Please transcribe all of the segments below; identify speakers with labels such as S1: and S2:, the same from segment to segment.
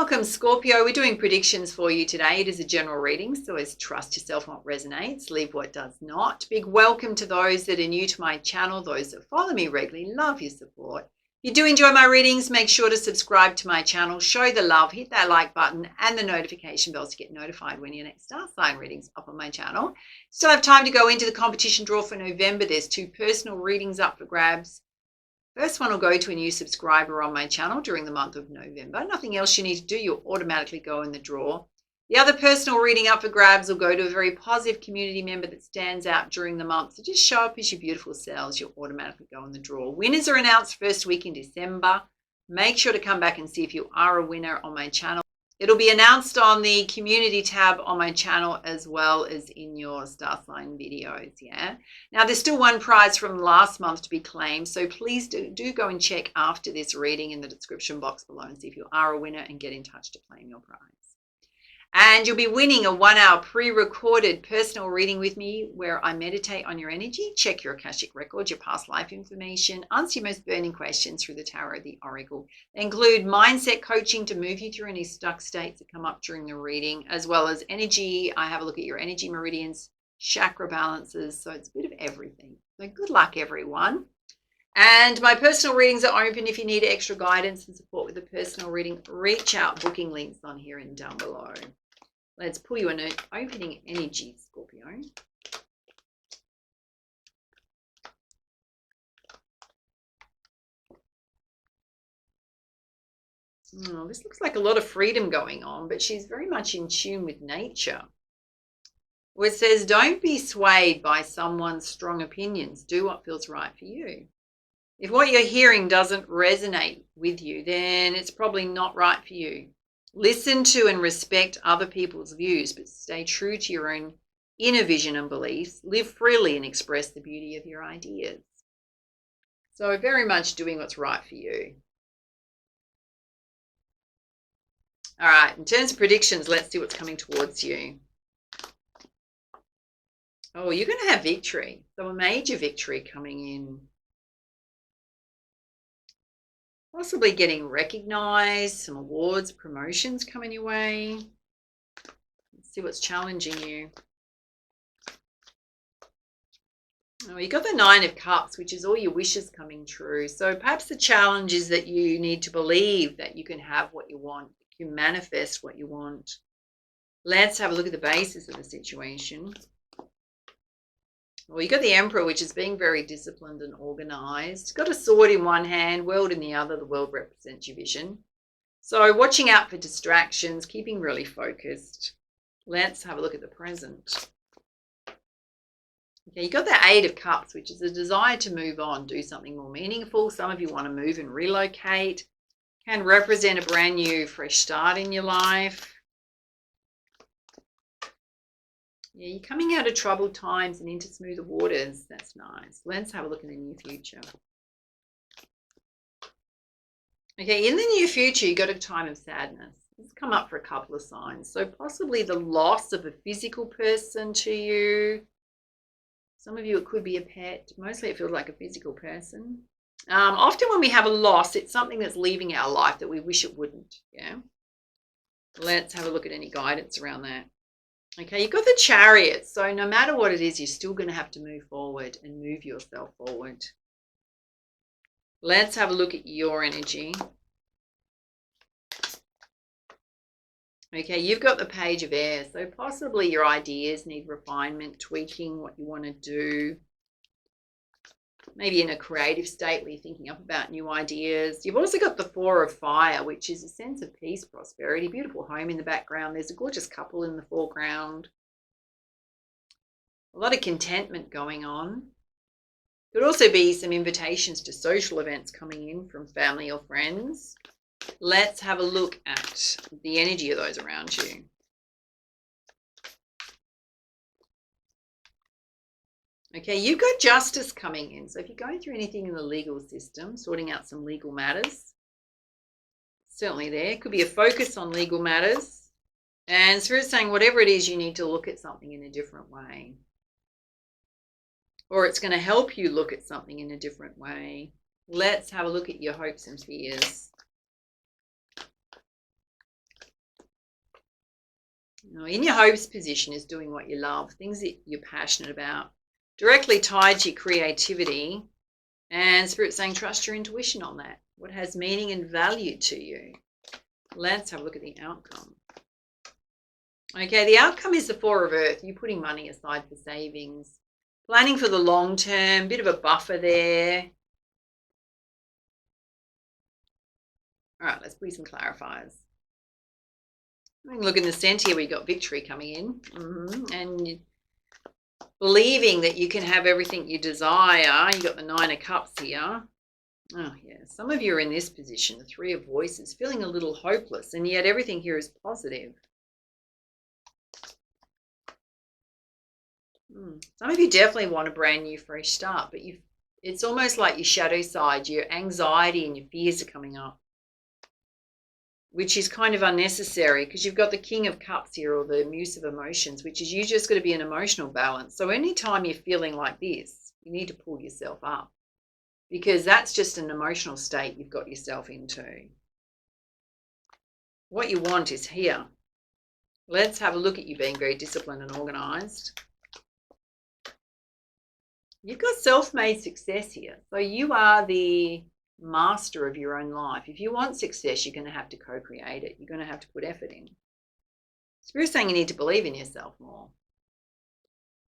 S1: Welcome, Scorpio. We're doing predictions for you today. It is a general reading, so always trust yourself what resonates, leave what does not. Big welcome to those that are new to my channel, those that follow me regularly. Love your support. If you do enjoy my readings, make sure to subscribe to my channel, show the love, hit that like button and the notification bell to get notified when your next star sign readings up on my channel. Still have time to go into the competition draw for November. There's 2 personal readings up for grabs. First one will go to a new subscriber on my channel during the month of November. Nothing else you need to do. You'll automatically go in the draw. The other personal reading up for grabs will go to a very positive community member that stands out during the month. So just show up as your beautiful selves. You'll automatically go in the draw. Winners are announced first week in December. Make sure to come back and see if you are a winner on my channel. It'll be announced on the community tab on my channel as well as in your star sign videos, yeah? Now, there's still one prize from last month to be claimed, so please do go and check after this reading in the description box below and see if you are a winner and get in touch to claim your prize. And you'll be winning a 1-hour pre-recorded personal reading with me where I meditate on your energy, check your Akashic records, your past life information, answer your most burning questions through the Tarot, the Oracle. They include mindset coaching to move you through any stuck states that come up during the reading, as well as energy. I have a look at your energy meridians, chakra balances, so it's a bit of everything. So good luck, everyone. And my personal readings are open. If you need extra guidance and support with a personal reading, reach out. Booking links on here and down below. Let's pull you an opening energy, Scorpio. Oh, this looks like a lot of freedom going on, but she's very much in tune with nature. Well, it says, don't be swayed by someone's strong opinions. Do what feels right for you. If what you're hearing doesn't resonate with you, then it's probably not right for you. Listen to and respect other people's views, but stay true to your own inner vision and beliefs. Live freely and express the beauty of your ideas. So very much doing what's right for you. All right, in terms of predictions, let's see what's coming towards you. Oh, you're going to have victory. So a major victory coming in. Possibly getting recognized, some awards, promotions coming your way. Let's see what's challenging you. Oh, you got the 9 of Cups, which is all your wishes coming true. So perhaps the challenge is that you need to believe that you can have what you want. You can manifest what you want. Let's have a look at the basis of the situation. Well, you got the Emperor, which is being very disciplined and organized. Got a sword in one hand, world in the other. The world represents your vision. So watching out for distractions, keeping really focused. Let's have a look at the present. Okay, you got the 8 of Cups, which is a desire to move on, do something more meaningful. Some of you want to move and relocate. Can represent a brand new, fresh start in your life. Yeah, you're coming out of troubled times and into smoother waters. That's nice. Let's have a look in the near future. Okay, in the near future, you got a time of sadness. It's come up for a couple of signs. So possibly the loss of a physical person to you. Some of you, it could be a pet. Mostly it feels like a physical person. Often when we have a loss, it's something that's leaving our life that we wish it wouldn't. Yeah. Let's have a look at any guidance around that. Okay, you've got the Chariot. So no matter what it is, you're still going to have to move forward and move yourself forward. Let's have a look at your energy. Okay, you've got the Page of Air. So possibly your ideas need refinement, tweaking what you want to do. Maybe in a creative state where you're thinking up about new ideas. You've also got the 4 of Fire, which is a sense of peace, prosperity, beautiful home in the background. There's a gorgeous couple in the foreground. A lot of contentment going on. Could also be some invitations to social events coming in from family or friends. Let's have a look at the energy of those around you. Okay, you've got Justice coming in. So if you're going through anything in the legal system, sorting out some legal matters, certainly there. Could be a focus on legal matters. And Spirit's saying whatever it is, you need to look at something in a different way. Or it's going to help you look at something in a different way. Let's have a look at your hopes and fears. In your hopes position is doing what you love, things that you're passionate about, directly tied to your creativity. And Spirit's saying trust your intuition on that. What has meaning and value to you? Let's have a look at the outcome. Okay, the outcome is the Four of Earth. You're putting money aside for savings, planning for the long term, bit of a buffer there. All right, let's put some clarifiers. Look in the centre here, we got victory coming in. And believing that you can have everything you desire. You got the Nine of Cups here. Oh, yeah. Some of you are in this position, the Three of Voices, feeling a little hopeless, and yet everything here is positive. Some of you definitely want a brand new, fresh start, but it's almost like your shadow side, your anxiety and your fears are coming up, which is kind of unnecessary because you've got the King of Cups here, or the Muse of Emotions, which is you just got to be an emotional balance. So anytime you're feeling like this, you need to pull yourself up, because that's just an emotional state you've got yourself into. What you want is here. Let's have a look at you being very disciplined and organized. You've got self-made success here. So you are the master of your own life. If you want success, you're going to have to co-create it. You're going to have to put effort in. Spirit's saying you need to believe in yourself more.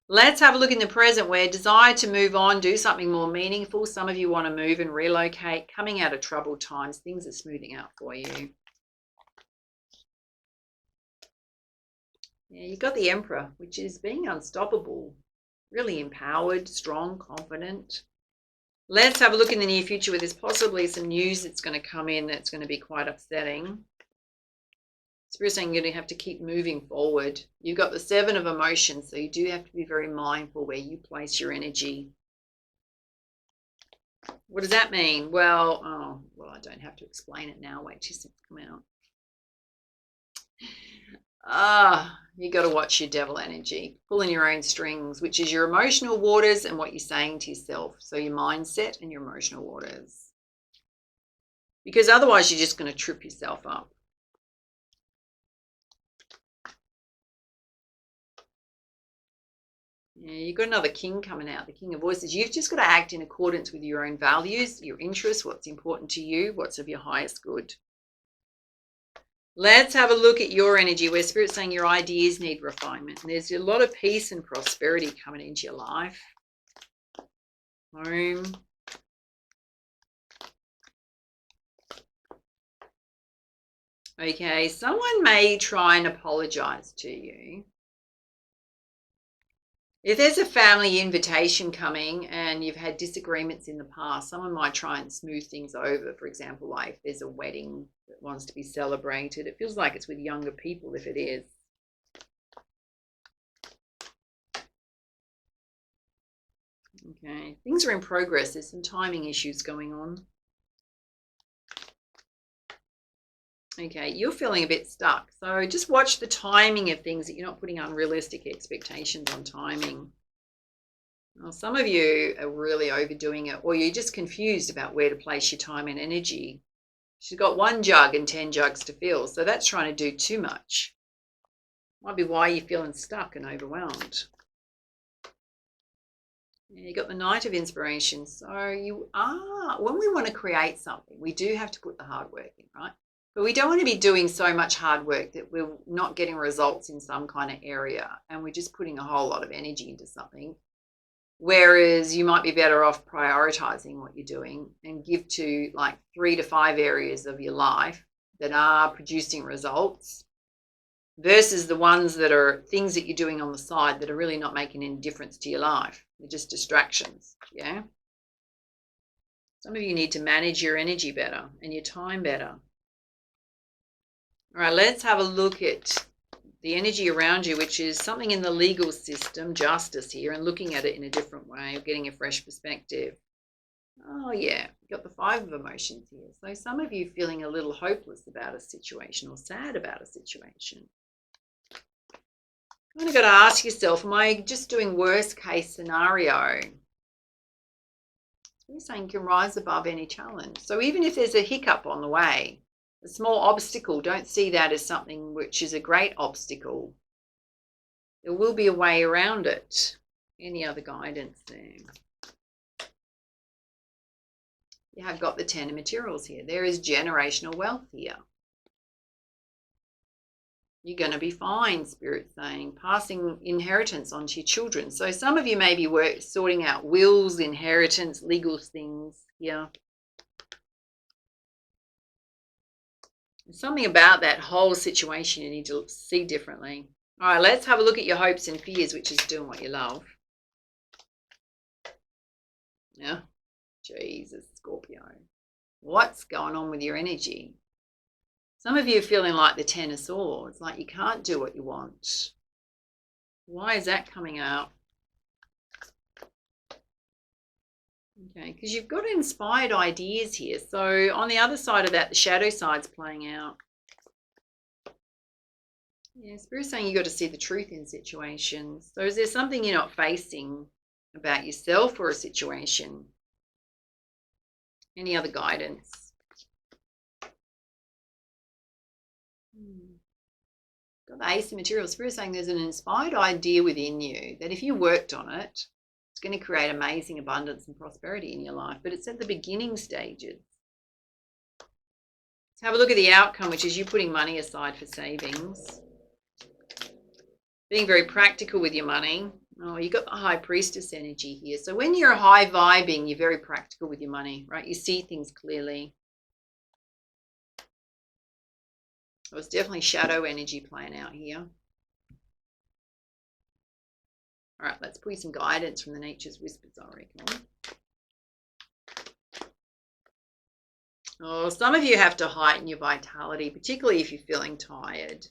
S1: Let's have a look in the present, where desire to move on, do something more meaningful. Some of you want to move and relocate, coming out of troubled times. Things are smoothing out for you. Yeah, you've got the Emperor, which is being unstoppable, really empowered, strong, confident. Let's have a look in the near future where there's possibly some news that's going to come in that's going to be quite upsetting. Spirit's saying you're going to have to keep moving forward. You've got the Seven of Emotions, so you do have to be very mindful where you place your energy. What does that mean? Well, I don't have to explain it now. Wait till it's come out. You got to watch your devil energy, pulling your own strings, which is your emotional waters and what you're saying to yourself. So your mindset and your emotional waters, because otherwise you're just going to trip yourself up. Yeah, you've got another King coming out, the King of Voices. You've just got to act in accordance with your own values, your interests, what's important to you, what's of your highest good. Let's have a look at your energy, where Spirit's saying your ideas need refinement. And there's a lot of peace and prosperity coming into your life. Home. Okay, someone may try and apologize to you. If there's a family invitation coming and you've had disagreements in the past, someone might try and smooth things over. For example, like if there's a wedding that wants to be celebrated, it feels like it's with younger people if it is. Okay, things are in progress. There's some timing issues going on. Okay, you're feeling a bit stuck. So just watch the timing of things, that you're not putting unrealistic expectations on timing. Well, some of you are really overdoing it, or you're just confused about where to place your time and energy. She's got 1 jug and 10 jugs to fill, so that's trying to do too much. Might be why you're feeling stuck and overwhelmed. And you got the Knight of Inspiration. So you are, when we want to create something, we do have to put the hard work in, right? But we don't want to be doing so much hard work that we're not getting results in some kind of area, and we're just putting a whole lot of energy into something. Whereas you might be better off prioritizing what you're doing and give to like 3 to 5 areas of your life that are producing results, versus the ones that are things that you're doing on the side that are really not making any difference to your life. They're just distractions, yeah? Some of you need to manage your energy better and your time better. All right, let's have a look at the energy around you, which is something in the legal system, justice here, and looking at it in a different way, of getting a fresh perspective. Oh, yeah, we've got the 5 of Emotions here. So some of you feeling a little hopeless about a situation or sad about a situation. You've kind of got to ask yourself, am I just doing worst case scenario? You're saying you can rise above any challenge. So even if there's a hiccup on the way, a small obstacle, don't see that as something which is a great obstacle. There will be a way around it. Any other guidance there? You have got the 10 of materials here. There is generational wealth here. You're going to be fine, Spirit's saying. Passing inheritance on to your children. So some of you may be sorting out wills, inheritance, legal things here. There's something about that whole situation you need to see differently. All right, let's have a look at your hopes and fears, which is doing what you love. Yeah, Jesus, Scorpio. What's going on with your energy? Some of you are feeling like the 10 of Swords, like you can't do what you want. Why is that coming out? Okay, because you've got inspired ideas here. So on the other side of that, the shadow side's playing out. Yeah, Spirit's saying you've got to see the truth in situations. So is there something you're not facing about yourself or a situation? Any other guidance? Got the Ace of Materials. Spirit saying there's an inspired idea within you that if you worked on it, it's going to create amazing abundance and prosperity in your life. But it's at the beginning stages. Let's have a look at the outcome, which is you putting money aside for savings. Being very practical with your money. Oh, you got the High Priestess energy here. So when you're high vibing, you're very practical with your money, right? You see things clearly. So it's definitely shadow energy playing out here. All right, let's pull you some guidance from the Nature's Whispers, I reckon. Oh, some of you have to heighten your vitality, particularly if you're feeling tired.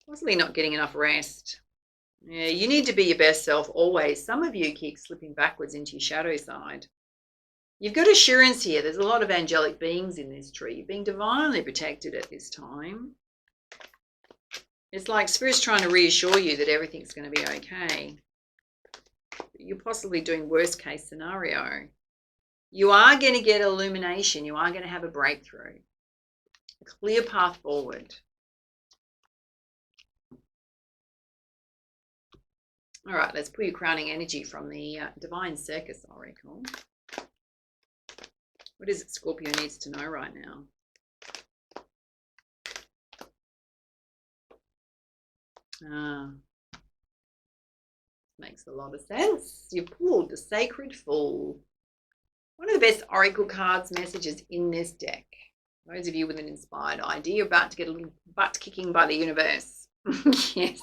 S1: Possibly not getting enough rest. Yeah, you need to be your best self always. Some of you keep slipping backwards into your shadow side. You've got assurance here. There's a lot of angelic beings in this tree. You're being divinely protected at this time. It's like Spirit's trying to reassure you that everything's going to be okay. You're possibly doing worst case scenario. You are going to get illumination. You are going to have a breakthrough. A clear path forward. All right, let's pull your crowning energy from the Divine Circus Oracle. What is it Scorpio needs to know right now? Makes a lot of sense. You pulled the Sacred Fool. One of the best oracle cards messages in this deck. Those of you with an inspired idea are about to get a little butt kicking by the universe. Yes.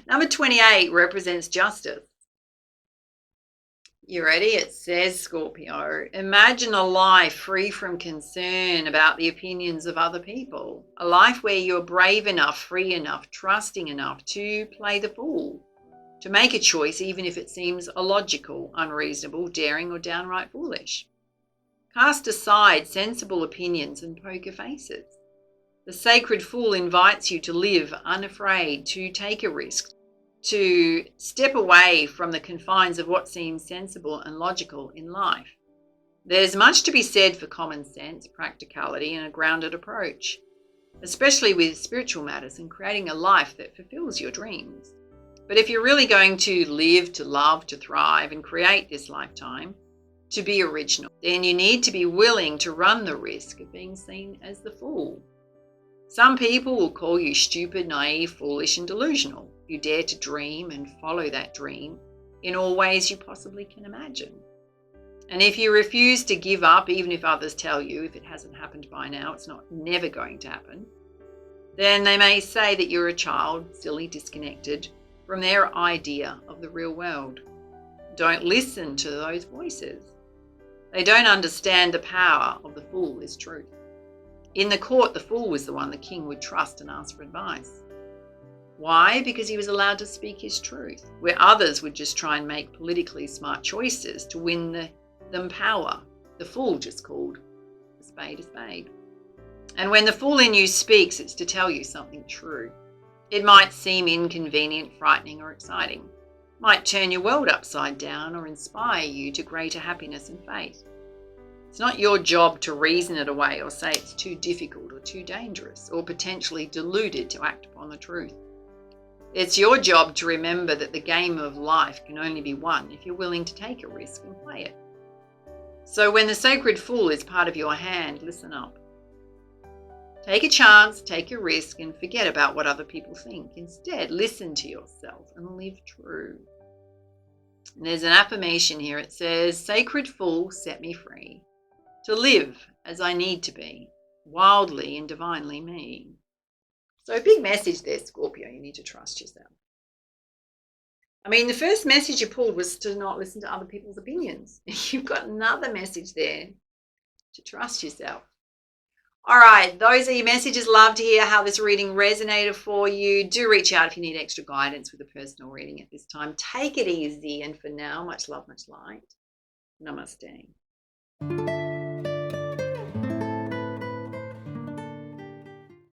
S1: Number 28 represents justice. You ready? It says, Scorpio, imagine a life free from concern about the opinions of other people. A life where you're brave enough, free enough, trusting enough to play the fool. To make a choice even if it seems illogical, unreasonable, daring, or downright foolish. Cast aside sensible opinions and poker faces. The Sacred Fool invites you to live unafraid, to take a risk, to step away from the confines of what seems sensible and logical in life. There's much to be said for common sense, practicality, and a grounded approach, especially with spiritual matters and creating a life that fulfills your dreams. But if you're really going to live, to love, to thrive, and create this lifetime, to be original, then you need to be willing to run the risk of being seen as the fool. Some people will call you stupid, naive, foolish, and delusional. You dare to dream and follow that dream in all ways you possibly can imagine. And if you refuse to give up, even if others tell you, if it hasn't happened by now, it's never going to happen, then they may say that you're a child, silly, disconnected from their idea of the real world. Don't listen to those voices. They don't understand the power of the fool is truth. In the court, the fool was the one the king would trust and ask for advice. Why? Because he was allowed to speak his truth, where others would just try and make politically smart choices to win them power. The fool just called a spade a spade. And when the fool in you speaks, it's to tell you something true. It might seem inconvenient, frightening, or exciting. It might turn your world upside down or inspire you to greater happiness and faith. It's not your job to reason it away or say it's too difficult or too dangerous or potentially deluded to act upon the truth. It's your job to remember that the game of life can only be won if you're willing to take a risk and play it. So when the sacred fool is part of your hand, listen up. Take a chance, take a risk, and forget about what other people think. Instead, listen to yourself and live true. And there's an affirmation here. It says, "Sacred fool, set me free to live as I need to be, wildly and divinely me." So a big message there, Scorpio. You need to trust yourself. I mean, the first message you pulled was to not listen to other people's opinions. You've got another message there, to trust yourself. All right, those are your messages. Love to hear how this reading resonated for you. Do reach out if you need extra guidance with a personal reading at this time. Take it easy. And for now, much love, much light. Namaste.